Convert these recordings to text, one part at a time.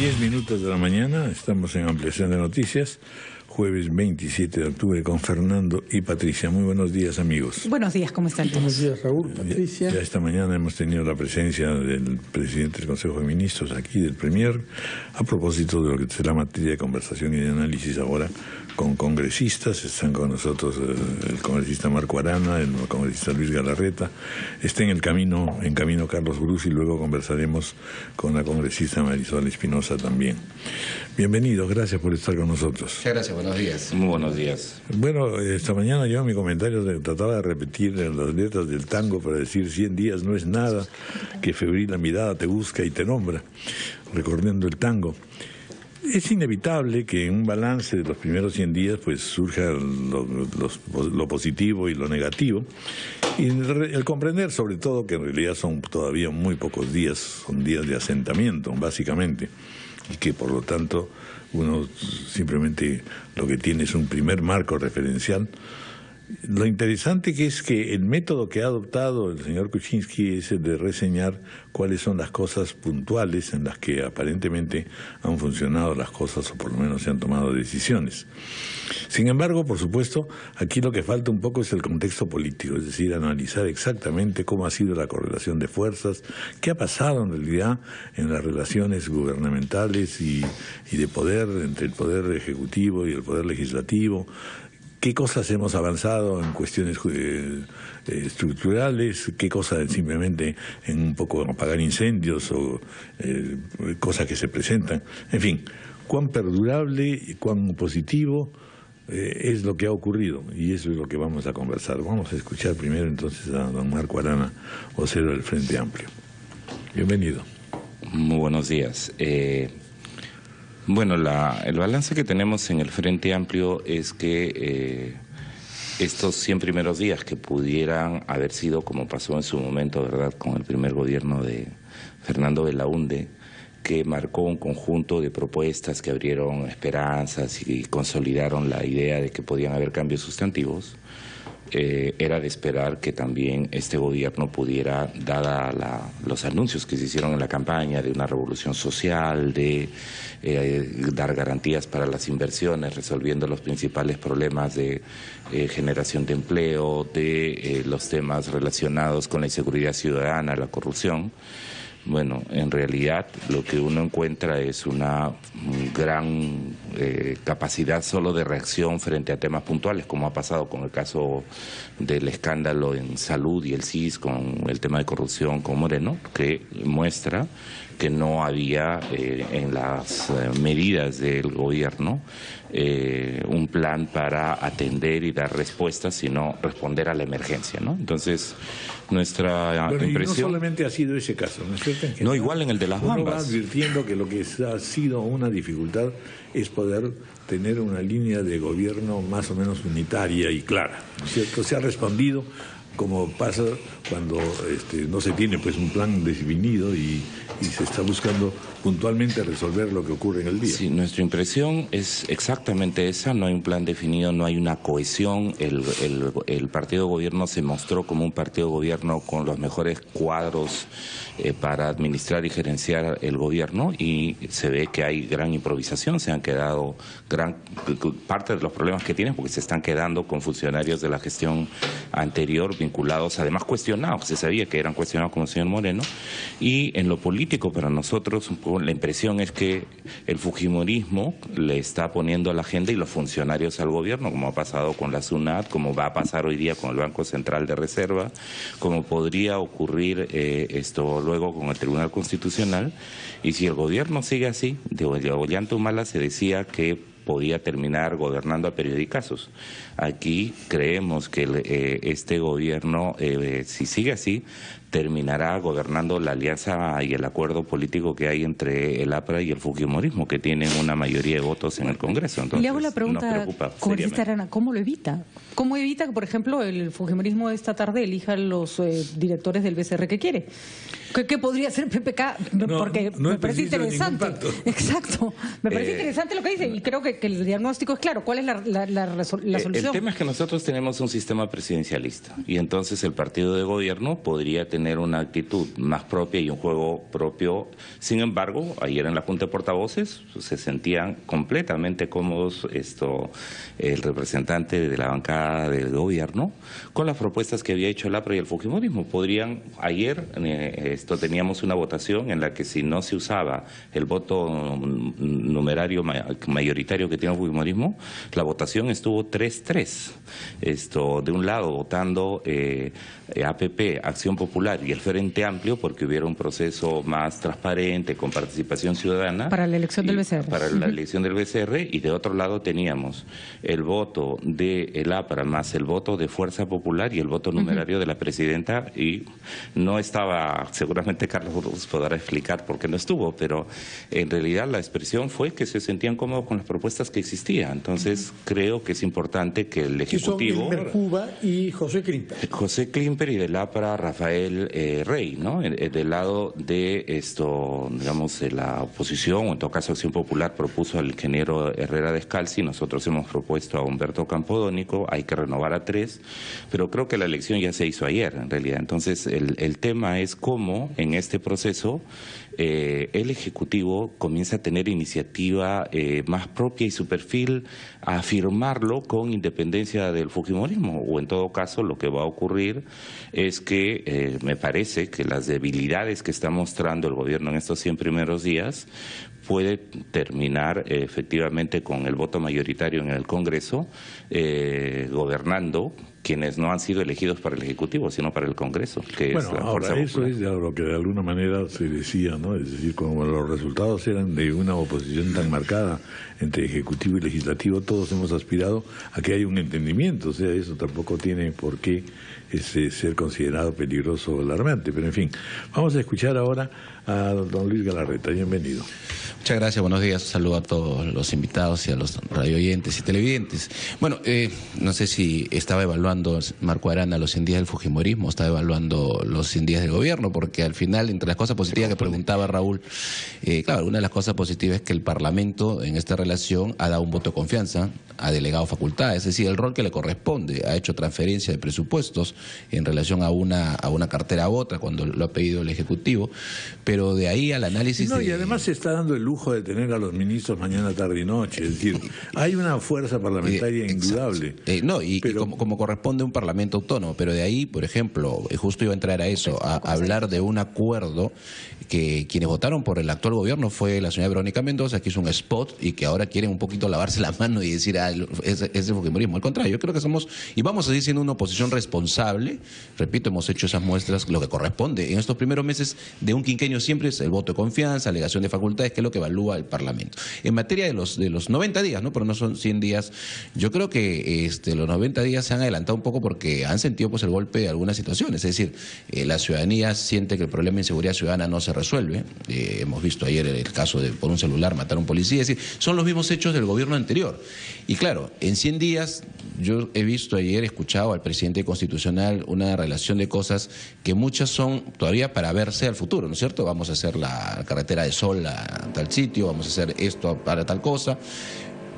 10 de la mañana, estamos en Ampliación de Noticias, jueves 27 de octubre con Fernando y Patricia. Muy buenos días, amigos. Buenos días, ¿cómo están todos? Buenos días, Raúl, Patricia. Ya esta mañana hemos tenido la presencia del presidente del Consejo de Ministros, aquí del Premier, a propósito de lo que será materia de conversación y de análisis ahora con congresistas. Están con nosotros el congresista Marco Arana, el congresista Luis Galarreta. Está en camino Carlos Brus, y luego conversaremos con la congresista Marisol Espinosa también. Bienvenidos, gracias por estar con nosotros. Muchas gracias, buenos días. Muy buenos días. Bueno, esta mañana yo en mi comentario trataba de repetir las letras del tango para decir 100 días no es nada, que febril la mirada te busca y te nombra, recordando el tango. Es inevitable que en un balance de los primeros 100 días pues surja lo positivo y lo negativo, y el comprender sobre todo que en realidad son todavía muy pocos días, son días de asentamiento básicamente, y que por lo tanto uno simplemente lo que tiene es un primer marco referencial. Lo interesante que es que el método que ha adoptado el señor Kuczynski es el de reseñar cuáles son las cosas puntuales en las que aparentemente han funcionado las cosas, o por lo menos se han tomado decisiones. Sin embargo, por supuesto, aquí lo que falta un poco es el contexto político, es decir, analizar exactamente cómo ha sido la correlación de fuerzas, qué ha pasado en realidad en las relaciones gubernamentales y de poder entre el poder ejecutivo y el poder legislativo. ¿Qué cosas hemos avanzado en cuestiones estructurales? ¿Qué cosas simplemente en un poco apagar incendios o cosas que se presentan? En fin, cuán perdurable y cuán positivo es lo que ha ocurrido, y eso es lo que vamos a conversar. Vamos a escuchar primero entonces a don Marco Arana, vocero del Frente Amplio. Bienvenido. Muy buenos días. Bueno, el balance que tenemos en el Frente Amplio es que estos 100 primeros días que pudieran haber sido, como pasó en su momento, ¿verdad?, con el primer gobierno de Fernando Belaúnde, que marcó un conjunto de propuestas que abrieron esperanzas y consolidaron la idea de que podían haber cambios sustantivos, era de esperar que también este gobierno pudiera, dada los anuncios que se hicieron en la campaña de una revolución social, de dar garantías para las inversiones, resolviendo los principales problemas de generación de empleo, de los temas relacionados con la inseguridad ciudadana, la corrupción. Bueno, en realidad lo que uno encuentra es una gran capacidad solo de reacción frente a temas puntuales, como ha pasado con el caso del escándalo en salud y el CIS, con el tema de corrupción con Moreno, que muestra que no había en las medidas del gobierno un plan para atender y dar respuestas, sino responder a la emergencia, ¿no? Entonces, nuestra impresión... Y no solamente ha sido ese caso, ¿no es cierto? No, igual en el de las Bambas. Uno va advirtiendo que lo que ha sido una dificultad es poder tener una línea de gobierno más o menos unitaria y clara, ¿no es cierto? Se ha respondido como pasa cuando no se tiene pues un plan definido y se está buscando puntualmente resolver lo que ocurre en el día. Sí, nuestra impresión es exactamente esa, no hay un plan definido, no hay una cohesión, el partido de gobierno se mostró como un partido de gobierno con los mejores cuadros para administrar y gerenciar el gobierno, y se ve que hay gran improvisación, se han quedado gran parte de los problemas que tienen porque se están quedando con funcionarios de la gestión anterior vinculados, además cuestionados, se sabía que eran cuestionados como el señor Moreno, y en lo político para nosotros la impresión es que el fujimorismo le está poniendo a la agenda y los funcionarios al gobierno, como ha pasado con la SUNAT, como va a pasar hoy día con el Banco Central de Reserva, como podría ocurrir esto luego con el Tribunal Constitucional. Y si el gobierno sigue así, de Ollanta-Humala se decía que podía terminar gobernando a periodicazos. Aquí creemos que este gobierno, si sigue así, terminará gobernando la alianza y el acuerdo político que hay entre el APRA y el fujimorismo, que tienen una mayoría de votos en el Congreso. Entonces, le hago la pregunta, congresista Arana, ¿cómo lo evita? ¿Cómo evita que, por ejemplo, el fujimorismo esta tarde elija los directores del BCR que quiere? ¿Qué podría ser PPK? Porque me parece interesante. Exacto. Me parece interesante lo que dice y creo que el diagnóstico es claro. ¿Cuál es la solución? El tema es que nosotros tenemos un sistema presidencialista y entonces el partido de gobierno podría tener una actitud más propia y un juego propio. Sin embargo, ayer en la Junta de Portavoces se sentían completamente cómodos el representante de la bancada del gobierno con las propuestas que había hecho el APRA y el Fujimorismo. Ayer teníamos una votación en la que si no se usaba el voto numerario mayoritario que tiene el Fujimorismo, la votación estuvo 3-3. De un lado votando APP, Acción Popular y el Frente Amplio porque hubiera un proceso más transparente con participación ciudadana. Para la elección del BCR. Para la elección del BCR, y de otro lado teníamos el voto del APRA más el voto de Fuerza Popular y el voto numerario de la presidenta, y no estaba, seguramente Carlos podrá explicar por qué no estuvo, pero en realidad la expresión fue que se sentían cómodos con las propuestas que existían. Entonces creo que es importante que el Ejecutivo... Son Cuba y José Klimper. José Klimper y del APRA Rafael Rey, ¿no? Del lado de digamos, de la oposición, o en todo caso Acción Popular propuso al ingeniero Herrera Descalzi, nosotros hemos propuesto a Humberto Campodónico, hay que renovar a 3, pero creo que la elección ya se hizo ayer, en realidad. Entonces, el tema es cómo en este proceso el Ejecutivo comienza a tener iniciativa más propia y su perfil a afirmarlo con independencia del Fujimorismo, o en todo caso lo que va a ocurrir es que me parece que las debilidades que está mostrando el gobierno en estos 100 primeros días puede terminar efectivamente con el voto mayoritario en el Congreso, gobernando quienes no han sido elegidos para el Ejecutivo, sino para el Congreso, que bueno, es la ahora, Fuerza eso Popular. es lo que de alguna manera se decía, ¿no? Es decir, como los resultados eran de una oposición tan marcada entre Ejecutivo y Legislativo, todos hemos aspirado a que haya un entendimiento, o sea, eso tampoco tiene por qué ser considerado peligroso o alarmante, pero en fin, vamos a escuchar ahora a don Luis Galarreta. Bienvenido. Muchas gracias, buenos días. Un saludo a todos los invitados y a los radioyentes y televidentes. Bueno, no sé si estaba evaluando Marco Arana los 100 días del Fujimorismo, estaba evaluando los 100 días del gobierno, porque al final, entre las cosas positivas que preguntaba Raúl, claro, una de las cosas positivas es que el Parlamento en esta relación ha dado un voto de confianza, ha delegado facultades, es decir, el rol que le corresponde, ha hecho transferencia de presupuestos en relación a una cartera a otra cuando lo ha pedido el Ejecutivo, pero de ahí al análisis... No, y además se está dando el lujo de tener a los ministros mañana, tarde y noche, es decir, hay una fuerza parlamentaria indudable. Pero... como corresponde a un Parlamento autónomo, pero de ahí, por ejemplo, justo iba a entrar a eso, a hablar de un acuerdo que quienes votaron por el actual gobierno fue la señora Verónica Mendoza, que hizo un spot y que ahora quieren un poquito lavarse la mano y decir, es el Fujimorismo. Al contrario, yo creo que somos, y vamos a seguir siendo una oposición responsable, repito, hemos hecho esas muestras, lo que corresponde en estos primeros meses de un quinquenio siempre es el voto de confianza, alegación de facultades, que es lo que evalúa el Parlamento. En materia de los 90 días, ¿no? Pero no son 100 días, yo creo que los 90 días se han adelantado un poco porque han sentido pues el golpe de algunas situaciones, es decir, la ciudadanía siente que el problema de inseguridad ciudadana no se resuelve, hemos visto ayer el caso de por un celular matar a un policía, es decir, son los mismos hechos del gobierno anterior. Y claro, en 100 días yo he visto ayer, he escuchado al presidente constitucional una relación de cosas que muchas son todavía para verse al futuro, ¿no es cierto? Vamos a hacer la carretera de Sol a tal sitio, vamos a hacer esto para tal cosa,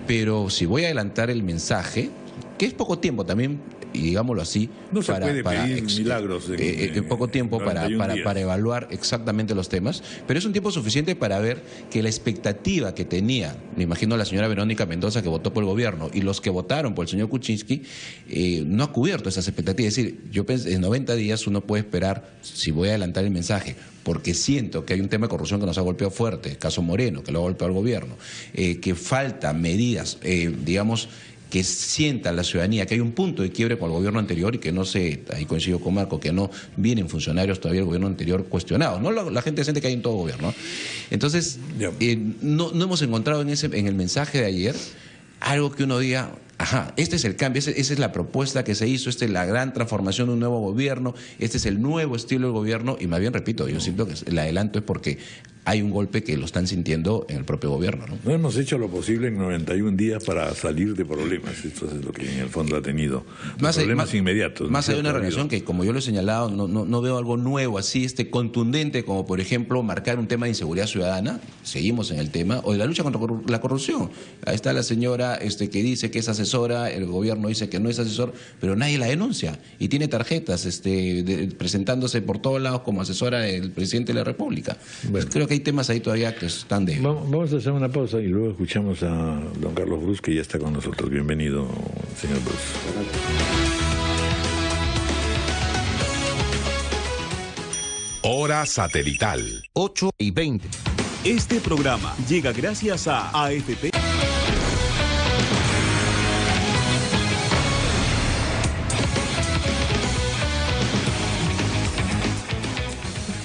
pero si voy a adelantar el mensaje, que es poco tiempo también, y digámoslo así, no se puede pedir milagros en poco tiempo para evaluar exactamente los temas, pero es un tiempo suficiente para ver que la expectativa que tenía, me imagino la señora Verónica Mendoza que votó por el gobierno y los que votaron por el señor Kuczynski, no ha cubierto esas expectativas. Es decir, yo pensé, en 90 días uno puede esperar, si voy a adelantar el mensaje, porque siento que hay un tema de corrupción que nos ha golpeado fuerte, el caso Moreno, que lo ha golpeado al gobierno, que faltan medidas, digamos, que sienta la ciudadanía que hay un punto de quiebre con el gobierno anterior y que no se, ahí coincido con Marco, que no vienen funcionarios todavía del gobierno anterior cuestionados, no la gente decente que hay en todo gobierno. Entonces, no hemos encontrado en el mensaje de ayer algo que uno diga, ajá, este es el cambio, esa es la propuesta que se hizo, esta es la gran transformación de un nuevo gobierno, este es el nuevo estilo del gobierno, y más bien, repito, yo siento que el adelanto es porque hay un golpe que lo están sintiendo en el propio gobierno, ¿no? No hemos hecho lo posible en 91 días para salir de problemas. Esto es lo que en el fondo ha tenido problemas inmediatos. Más hay una relación que, como yo lo he señalado, no veo algo nuevo así, contundente, como por ejemplo marcar un tema de inseguridad ciudadana, seguimos en el tema, o de la lucha contra la corrupción. Ahí está la señora que dice que es asesora, el gobierno dice que no es asesor, pero nadie la denuncia, y tiene tarjetas presentándose por todos lados como asesora del presidente de la República. Bueno. Creo que hay temas ahí todavía que están de... Vamos a hacer una pausa y luego escuchamos a don Carlos Brus, que ya está con nosotros. Bienvenido, señor Brus. Hora satelital. 8:20. Este programa llega gracias a AFP.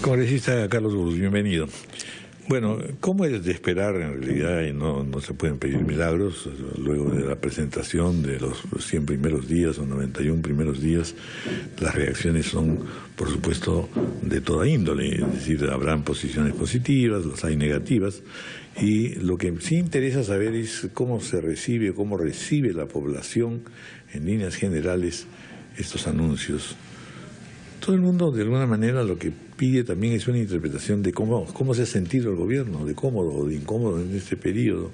Congresista Carlos Brus, bienvenido. Bueno, ¿cómo es de esperar en realidad? Y no se pueden pedir milagros. Luego de la presentación de los 100 primeros días o 91 primeros días, las reacciones son, por supuesto, de toda índole. Es decir, habrán posiciones positivas, las hay negativas. Y lo que sí interesa saber es cómo recibe la población, en líneas generales, estos anuncios. Todo el mundo, de alguna manera, lo que pide también es una interpretación de cómo se ha sentido el gobierno, de cómodo o de incómodo en este periodo,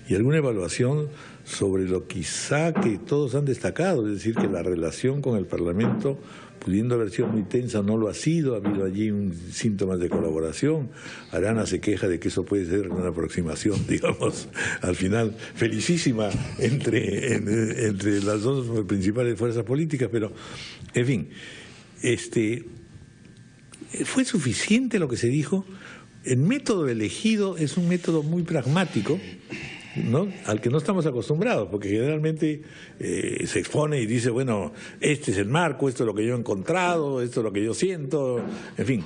y alguna evaluación sobre lo quizá que todos han destacado, es decir, que la relación con el Parlamento, pudiendo haber sido muy tensa, no lo ha sido. Ha habido allí síntomas de colaboración. Arana se queja de que eso puede ser una aproximación, digamos, al final felicísima entre las dos principales fuerzas políticas, pero, en fin, ¿fue suficiente lo que se dijo? El método elegido es un método muy pragmático, ¿no?, al que no estamos acostumbrados, porque generalmente se expone y dice, bueno, este es el marco, esto es lo que yo he encontrado, esto es lo que yo siento, en fin,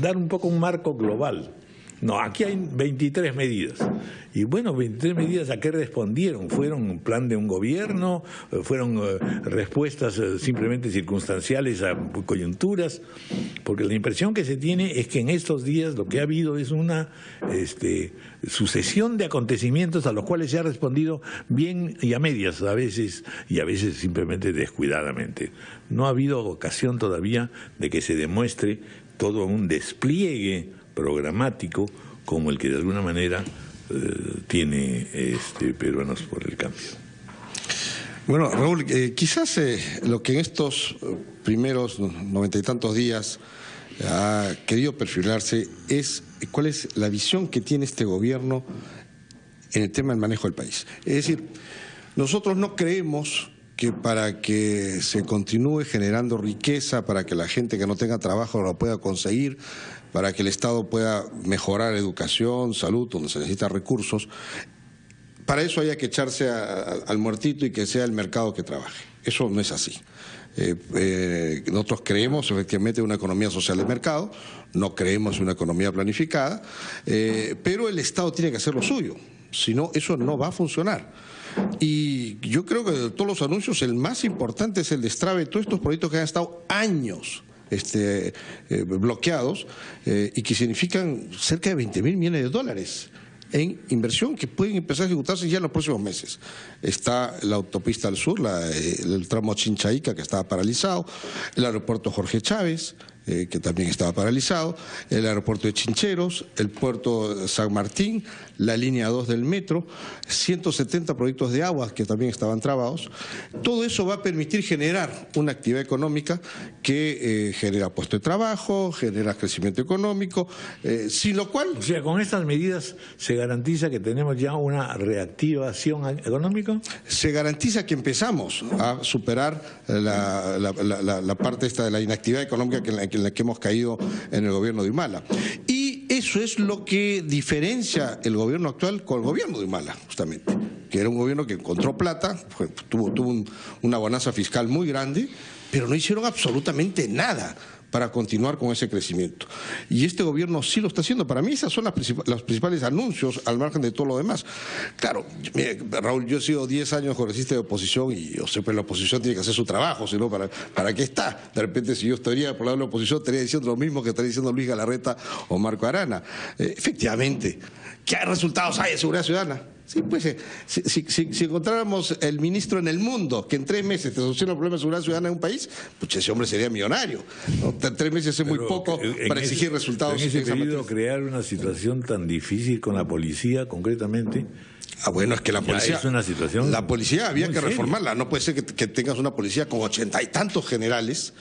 dar un poco un marco global. No, aquí hay 23 medidas. Y bueno, 23 medidas, ¿a qué respondieron? ¿Fueron un plan de un gobierno? ¿Fueron respuestas simplemente circunstanciales a coyunturas? Porque la impresión que se tiene es que en estos días lo que ha habido es una sucesión de acontecimientos a los cuales se ha respondido bien y a medias a veces, y a veces simplemente descuidadamente. No ha habido ocasión todavía de que se demuestre todo un despliegue programático como el que de alguna manera tiene Peruanos por el Cambio. Bueno, Raúl, quizás lo que en estos primeros 90 y tantos días ha querido perfilarse es cuál es la visión que tiene este gobierno en el tema del manejo del país. Es decir, nosotros no creemos que para que se continúe generando riqueza, para que la gente que no tenga trabajo lo pueda conseguir, para que el Estado pueda mejorar educación, salud, donde se necesitan recursos, para eso haya que echarse al muertito y que sea el mercado que trabaje. Eso no es así. Nosotros creemos efectivamente en una economía social de mercado, no creemos en una economía planificada, pero el Estado tiene que hacer lo suyo, si no, eso no va a funcionar. Y yo creo que de todos los anuncios el más importante es el destrabe de todos estos proyectos que han estado años bloqueados y que significan cerca de 20.000 millones de dólares en inversión que pueden empezar a ejecutarse ya en los próximos meses. Está la autopista al sur, el tramo Chinchaíca, que estaba paralizado, el aeropuerto Jorge Chávez, que también estaba paralizado, el aeropuerto de Chincheros, el puerto de San Martín, la línea 2 del metro, 170 proyectos de aguas que también estaban trabados. Todo eso va a permitir generar una actividad económica que genera puesto de trabajo, genera crecimiento económico, sin lo cual... O sea, con estas medidas se garantiza que tenemos ya una reactivación económica. Se garantiza que empezamos a superar la parte esta de la inactividad económica en la que hemos caído en el gobierno de Humala. Y eso es lo que diferencia el gobierno actual con el gobierno de Humala, justamente, que era un gobierno que encontró plata, tuvo una bonanza fiscal muy grande, pero no hicieron absolutamente nada para continuar con ese crecimiento. Y este gobierno sí lo está haciendo. Para mí esas son los principales anuncios al margen de todo lo demás. Claro, mire, Raúl, yo he sido 10 años congresista de oposición y yo sé que la oposición tiene que hacer su trabajo, si no, ¿para qué está? De repente, si yo estaría por lado de la oposición, estaría diciendo lo mismo que estaría diciendo Luis Galarreta o Marco Arana. Efectivamente, ¿qué resultados hay de seguridad ciudadana? Sí, pues si encontráramos el ministro en el mundo que en 3 meses te soluciona el problema de seguridad ciudadana en un país, pues ese hombre sería millonario, ¿no? 3 meses es muy poco para exigir resultados. En ese periodo, crear una situación tan difícil con la policía, concretamente. Bueno, es que la policía es una situación. La policía había que seria. Reformarla. No puede ser que tengas una policía con 80 y tantos generales.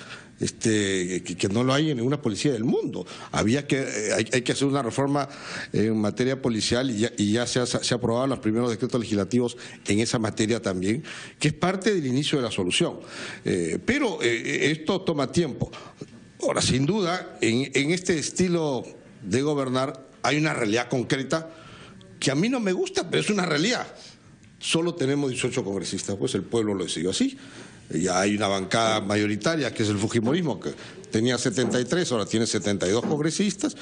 Que no lo hay en ninguna policía del mundo. Hay que hacer una reforma en materia policial y ya se ha aprobado los primeros decretos legislativos en esa materia también, que es parte del inicio de la solución. Pero esto toma tiempo. Ahora, sin duda, en este estilo de gobernar hay una realidad concreta que a mí no me gusta, pero es una realidad. Solo tenemos 18 congresistas, pues el pueblo lo decidió así. Ya hay una bancada mayoritaria, que es el fujimorismo, que tenía 73, ahora tiene 72 congresistas,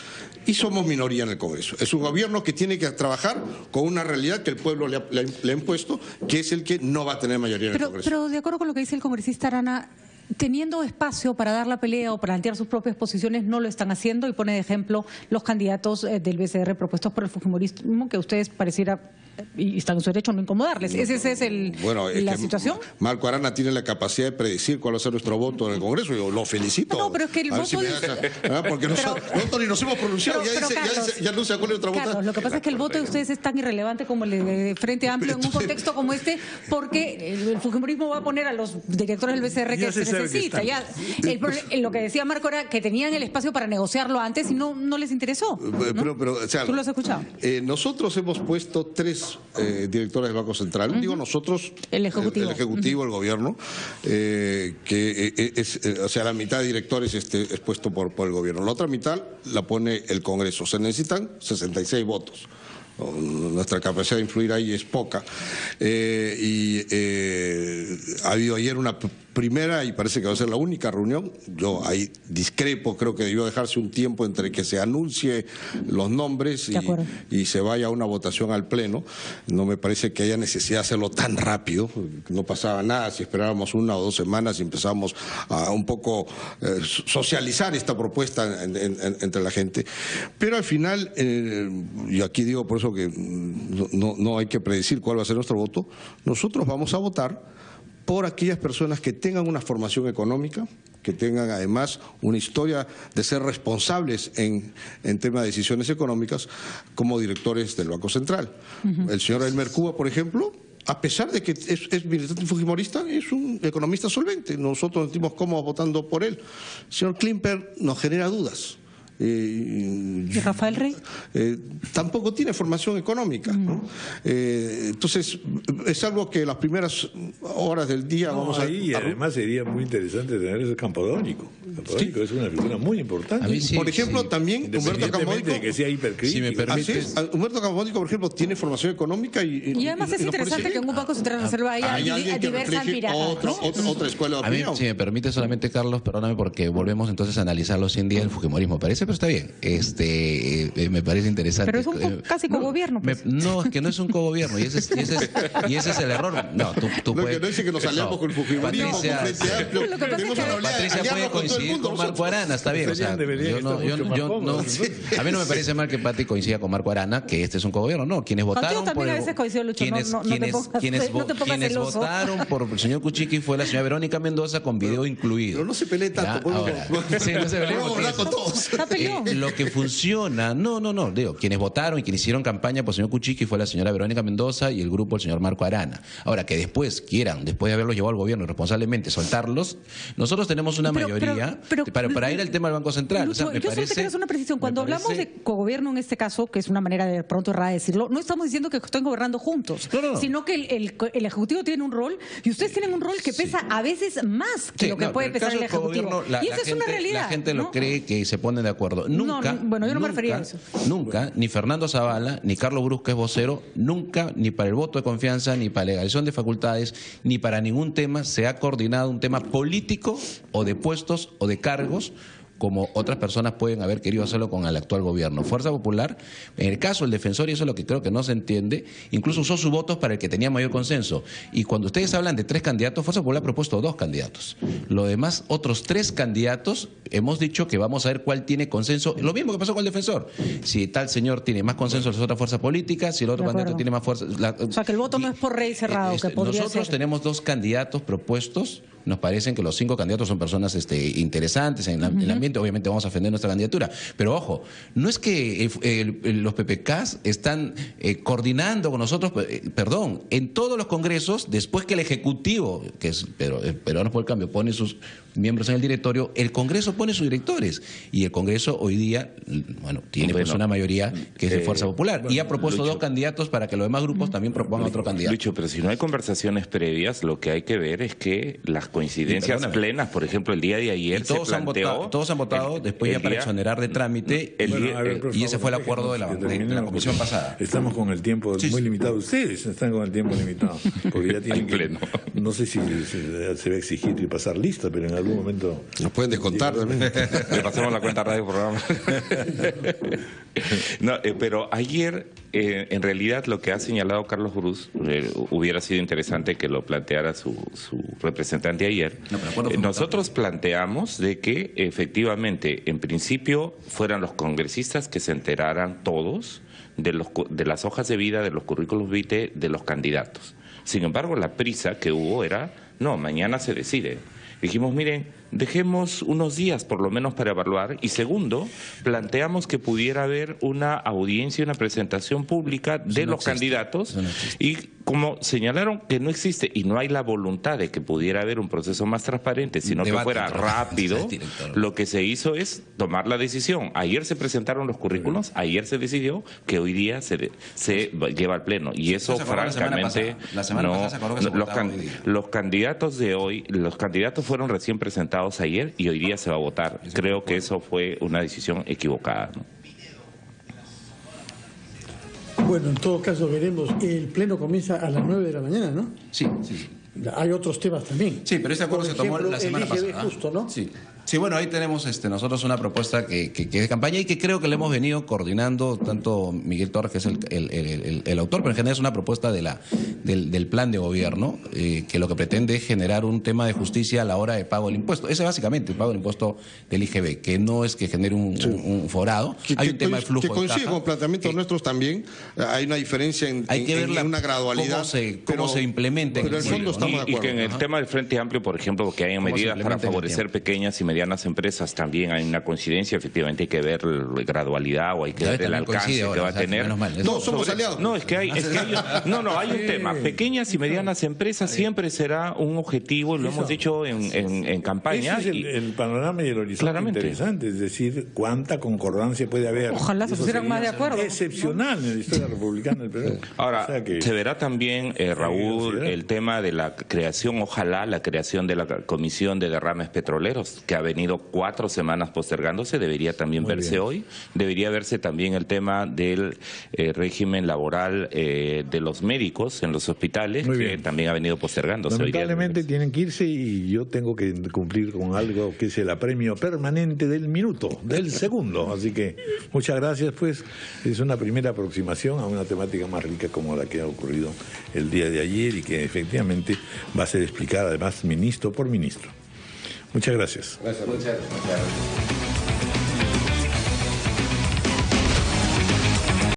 y somos minoría en el Congreso. Es un gobierno que tiene que trabajar con una realidad que el pueblo le ha impuesto, que es el que no va a tener mayoría en el Congreso. Pero de acuerdo con lo que dice el congresista Arana, teniendo espacio para dar la pelea o plantear sus propias posiciones, no lo están haciendo, y pone de ejemplo los candidatos del BCR propuestos por el fujimorismo, que ustedes pareciera, y están en su derecho, no incomodarles. ¿Ese es la situación? Marco Arana tiene la capacidad de predecir cuál va a ser nuestro voto en el Congreso, yo lo felicito. No, pero es que el voto... porque nosotros ni nos hemos pronunciado, ya no se acuerda de otra votación. Carlos, lo que pasa es que el voto de ustedes es tan irrelevante como el de Frente Amplio en un contexto como este, porque el fujimorismo va a poner a los directores del BCR que se necesita. Lo que decía Marco era que tenían el espacio para negociarlo antes y no les interesó, ¿no? Pero, o sea, ¿tú lo has escuchado? Nosotros hemos puesto 3 directores del Banco Central. Digo nosotros, el Ejecutivo, el Gobierno, que o sea, la mitad de directores es puesto por el Gobierno. La otra mitad la pone el Congreso. Se necesitan 66 votos. Nuestra capacidad de influir ahí es poca. Ha habido ayer una primera, y parece que va a ser la única reunión. Yo ahí discrepo, creo que debió dejarse un tiempo entre que se anuncie los nombres y se vaya a una votación al Pleno. No me parece que haya necesidad de hacerlo tan rápido. No pasaba nada si esperábamos 1 o 2 semanas y empezábamos a un poco socializar esta propuesta entre la gente. Pero al final, y aquí digo por eso que no hay que predecir cuál va a ser nuestro voto, nosotros vamos a votar por aquellas personas que tengan una formación económica, que tengan además una historia de ser responsables en temas de decisiones económicas como directores del Banco Central. El señor Elmer Cuba, por ejemplo, a pesar de que es militante fujimorista, es un economista solvente. Nosotros nos sentimos cómodos votando por él. El señor Klimper nos genera dudas. ¿Y Rafael Rey? Tampoco tiene formación económica, ¿no? Entonces, es algo que las primeras horas del día vamos a... Y además sería muy interesante tener ese Campodónico. Campodónico es una figura muy importante. Por ejemplo, también Humberto Campodónico... de que sea hipercrítico. Si me permites... Humberto Campodónico, por ejemplo, tiene formación económica y además es interesante que en un Banco Central de Reserva haya diversas miradas, otra escuela de opinión. A mí, si me permite solamente, Carlos, perdóname, porque volvemos entonces a analizar los 100 días del fujimorismo. Parece, pero está bien. Me parece interesante. Pero es un casi cogobierno. Pues. No, es que no es un cogobierno y ese es el error. No, tú lo puedes... que no dice que nos aliamos con el fujimorismo, con Frente Amplio. Patricia puede coincidir con Marco Arana, está bien. O sea, a mí no me parece mal que Pati coincida con Marco Arana, que este es un cogobierno. No, quienes votaron por a veces coincido, Lucho. Quienes votaron por el señor Kuczynski fue la señora Verónica Mendoza con video incluido. Pero no se pelee tanto. Sí, no se pelee. Está peleón. Lo que funciona, digo, quienes votaron y quienes hicieron campaña por el señor Kuczynski fue la señora Verónica Mendoza y el grupo del señor Marco Arana. Ahora, que después quieran, después de haberlos llevado al gobierno responsablemente, soltarlos, nosotros tenemos una mayoría para ir al tema del Banco Central. Lucho, yo solo te quiero hacer una precisión. Cuando hablamos de cogobierno en este caso, que es una manera de pronto errada de decirlo, no estamos diciendo que estén gobernando juntos, sino que el Ejecutivo tiene un rol y ustedes tienen un rol que pesa a veces más que lo que puede pesar el Ejecutivo. Y esa es una realidad. La gente lo cree que se ponen de acuerdo. Nunca, yo no me refería a eso. Nunca, ni Fernando Zavala, ni Carlos Brus, que es vocero, nunca, ni para el voto de confianza, ni para la legalización de facultades, ni para ningún tema se ha coordinado un tema político o de puestos o de cargos como otras personas pueden haber querido hacerlo con el actual gobierno. Fuerza Popular, en el caso del defensor, y eso es lo que creo que no se entiende, incluso usó sus votos para el que tenía mayor consenso. Y cuando ustedes hablan de 3 candidatos, Fuerza Popular ha propuesto 2 candidatos. Lo demás, otros 3 candidatos, hemos dicho que vamos a ver cuál tiene consenso. Lo mismo que pasó con el defensor. Si tal señor tiene más consenso en las otras fuerzas políticas, si el otro candidato tiene más fuerza... O sea, que el voto no es por rey cerrado, que podría nosotros ser. tenemos 2 candidatos propuestos. Nos parecen que los 5 candidatos son personas interesantes en el ambiente. Obviamente vamos a defender nuestra candidatura. Pero ojo, no es que los PPKs están coordinando con nosotros, perdón, en todos los congresos, después que el Ejecutivo, que es Peruanos por el Cambio, pone sus miembros en el directorio, el Congreso pone sus directores. Y el Congreso hoy día, bueno, tiene pues una mayoría que es de Fuerza Popular. Y ha propuesto Lucho, 2 candidatos para que los demás grupos también propongan otro candidato. Lucho, pero si no hay conversaciones previas, lo que hay que ver es que las coincidencias plenas, por ejemplo, el día de ayer todos se planteó... todos han votado después ya para exonerar de trámite y ese fue el acuerdo de la comisión pasada. Estamos con el tiempo muy limitado. Ustedes están con el tiempo limitado. Porque ya tienen que... No sé si se va a exigir y pasar lista, pero en algún momento... Nos pueden descontar también. Le pasamos la cuenta radio programa. No, pero ayer, en realidad, lo que ha señalado Carlos Brus, hubiera sido interesante que lo planteara su representante ayer. Nosotros planteamos de que efectivamente, en principio, fueran los congresistas que se enteraran todos de las hojas de vida, de los currículos vitae de los candidatos. Sin embargo, la prisa que hubo era, no, mañana se decide. Dijimos, miren, dejemos unos días por lo menos para evaluar. Y segundo, planteamos que pudiera haber una audiencia, una presentación pública de los candidatos. Y como señalaron que no existe y no hay la voluntad de que pudiera haber un proceso más transparente, sino que fuera rápido, lo que se hizo es tomar la decisión. Ayer se presentaron los currículos, ayer se decidió que hoy día se lleva al pleno. Y eso, francamente, los candidatos de hoy, los candidatos fueron recién presentados ayer y hoy día se va a votar. Creo que eso fue una decisión equivocada, ¿no? Bueno, en todo caso veremos. El pleno comienza a las 9 de la mañana, ¿no? Sí, sí. Hay otros temas también. Sí, pero este acuerdo se tomó la semana pasada. Justo, ¿no? Sí. Sí, bueno, ahí tenemos nosotros una propuesta que es de campaña y que creo que le hemos venido coordinando tanto Miguel Torres, que es el autor, pero en general es una propuesta del plan de gobierno que lo que pretende es generar un tema de justicia a la hora de pago del impuesto. Ese es básicamente el pago del impuesto del IGB, que no es que genere un forado. Hay un tema de flujo de caja. Que coincide con planteamientos nuestros también. Hay una diferencia en una gradualidad. Cómo se implementa. Pero el fondo estamos de acuerdo. Y que en el tema del Frente Amplio, por ejemplo, que hay medidas para favorecer pequeñas y medianas empresas, también hay una coincidencia. Efectivamente hay que ver la gradualidad o hay que ver el alcance que va a tener. No, somos aliados. No, hay un tema. Pequeñas y medianas empresas siempre será un objetivo, lo hemos dicho en campaña. Ese es el panorama y el horizonte interesante, es decir, cuánta concordancia puede haber. Ojalá se pusieran más de acuerdo. Excepcional en la historia republicana del Perú. Ahora, se verá también, Raúl, el tema de la creación, ojalá la creación de la Comisión de Derrames Petroleros, que ha venido 4 semanas postergándose, debería también verse hoy. Debería verse también el tema del régimen laboral de los médicos en los hospitales, que también ha venido postergándose. Lamentablemente tienen que irse y yo tengo que cumplir con algo que es el apremio permanente del minuto, del segundo. Así que muchas gracias, pues es una primera aproximación a una temática más rica como la que ha ocurrido el día de ayer y que efectivamente va a ser explicada además ministro por ministro. Muchas gracias. Muchas gracias.